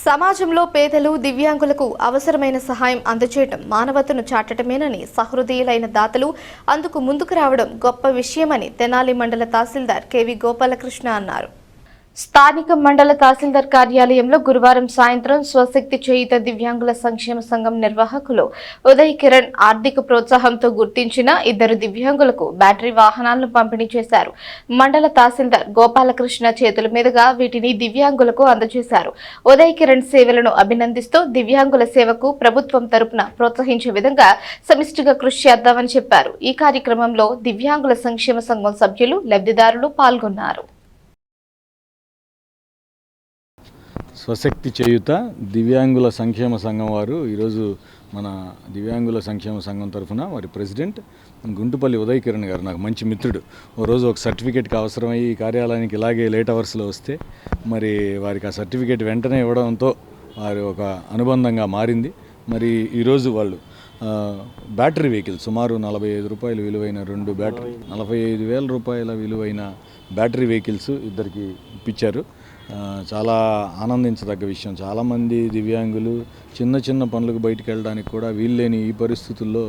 సమాజంలో పేదలు దివ్యాంగులకు అవసరమైన సహాయం అందజేయడం మానవతను చాటటమేనని సహృదయులైన దాతలు అందుకు ముందుకు రావడం గొప్ప విషయమని తెనాలి మండల తహసీల్దార్ కెవి గోపాలకృష్ణ అన్నారు. స్థానిక మండల తహసీల్దార్ కార్యాలయంలో గురువారం సాయంత్రం స్వశక్తి చేయుత దివ్యాంగుల సంక్షేమ సంఘం నిర్వాహకులు ఉదయ్ కిరణ్ ఆర్థిక ప్రోత్సాహంతో గుర్తించిన 2 దివ్యాంగులకు బ్యాటరీ వాహనాలను పంపిణీ చేశారు. మండల తహసీల్దార్ గోపాలకృష్ణ చేతుల మీదుగా వీటిని దివ్యాంగులకు అందజేశారు. ఉదయ్ కిరణ్ సేవలను అభినందిస్తూ దివ్యాంగుల సేవకు ప్రభుత్వం తరపున ప్రోత్సహించే విధంగా సమిష్టిగా కృషి చేద్దామని చెప్పారు. ఈ కార్యక్రమంలో దివ్యాంగుల సంక్షేమ సంఘం సభ్యులు, లబ్ధిదారులు పాల్గొన్నారు. స్వశక్తి చేయుత దివ్యాంగుల సంక్షేమ సంఘం వారు ఈరోజు మన దివ్యాంగుల సంక్షేమ సంఘం తరఫున వారి ప్రెసిడెంట్ గుంటుపల్లి ఉదయ్ కిరణ్ గారు, నాకు మంచి మిత్రుడు, ఓ రోజు ఒక సర్టిఫికేట్కి అవసరమయ్యి ఈ కార్యాలయానికి ఇలాగే లేట్ అవర్స్లో వస్తే మరి వారికి ఆ సర్టిఫికేట్ వెంటనే ఇవ్వడంతో వారి ఒక అనుబంధంగా మారింది. మరి ఈరోజు వాళ్ళు బ్యాటరీ వెహికల్ సుమారు 45 రూపాయలు విలువైన 2 బ్యాటరీ 45,000 రూపాయల విలువైన బ్యాటరీ వెహికల్స్ ఇద్దరికి ఇప్పించారు. చాలా ఆనందించదగ్గ విషయం. చాలామంది దివ్యాంగులు చిన్న చిన్న పనులకు బయటికి వెళ్ళడానికి కూడా వీల్లేని ఈ పరిస్థితుల్లో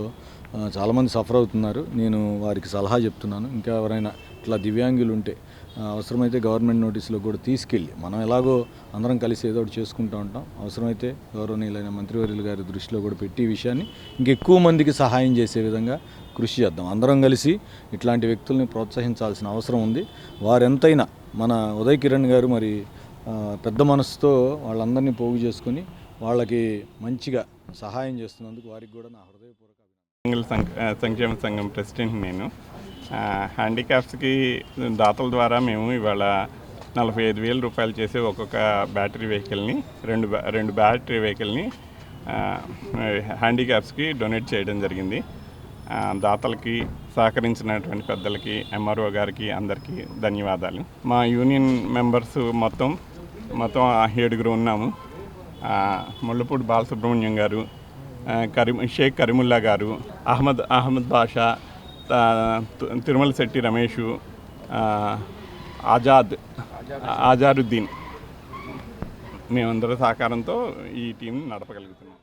చాలామంది సఫర్ అవుతున్నారు. నేను వారికి సలహా చెప్తున్నాను, ఇంకా ఎవరైనా ఇట్లా దివ్యాంగులు ఉంటే అవసరమైతే గవర్నమెంట్ నోటీసులో కూడా తీసుకెళ్ళి, మనం ఎలాగో అందరం కలిసి ఏదో ఒకటి చేసుకుంటూ ఉంటాం, అవసరమైతే గౌరవనీయులైన మంత్రివర్యులు గారి దృష్టిలో కూడా పెట్టి ఈ విషయాన్ని ఇంకెక్కువ మందికి సహాయం చేసే విధంగా కృషి చేద్దాం. అందరం కలిసి ఇట్లాంటి వ్యక్తుల్ని ప్రోత్సహించాల్సిన అవసరం ఉంది. వారెంతైనా మన ఉదయ్ కిరణ్ గారు మరి పెద్ద మనసుతో వాళ్ళందరినీ పోగు చేసుకొని వాళ్ళకి మంచిగా సహాయం చేస్తున్నందుకు వారికి కూడా నా హృదయపూర్వక సంక్షేమ సంఘం ప్రెసిడెంట్. నేను హ్యాండిక్యాప్స్కి దాతల ద్వారా మేము ఇవాళ 45,000 రూపాయలు చేసి ఒక్కొక్క బ్యాటరీ వెహికల్ని రెండు బ్యాటరీ వెహికల్ని హ్యాండిక్యాప్స్కి డొనేట్ చేయడం జరిగింది. దాతలకి సహకరించినటువంటి పెద్దలకి, ఎంఆర్ఓ గారికి అందరికీ ధన్యవాదాలు. మా యూనియన్ మెంబర్స్ మొత్తం 7 ఉన్నాము. ముళ్ళపూడి బాలసుబ్రహ్మణ్యం గారు, షేక్ కరీముల్లా గారు, అహ్మద్ బాషా, తిరుమల శెట్టి రమేషు, ఆజారుద్దీన్, మేమందరూ సహకారంతో ఈ టీంని నడపగలుగుతున్నాం.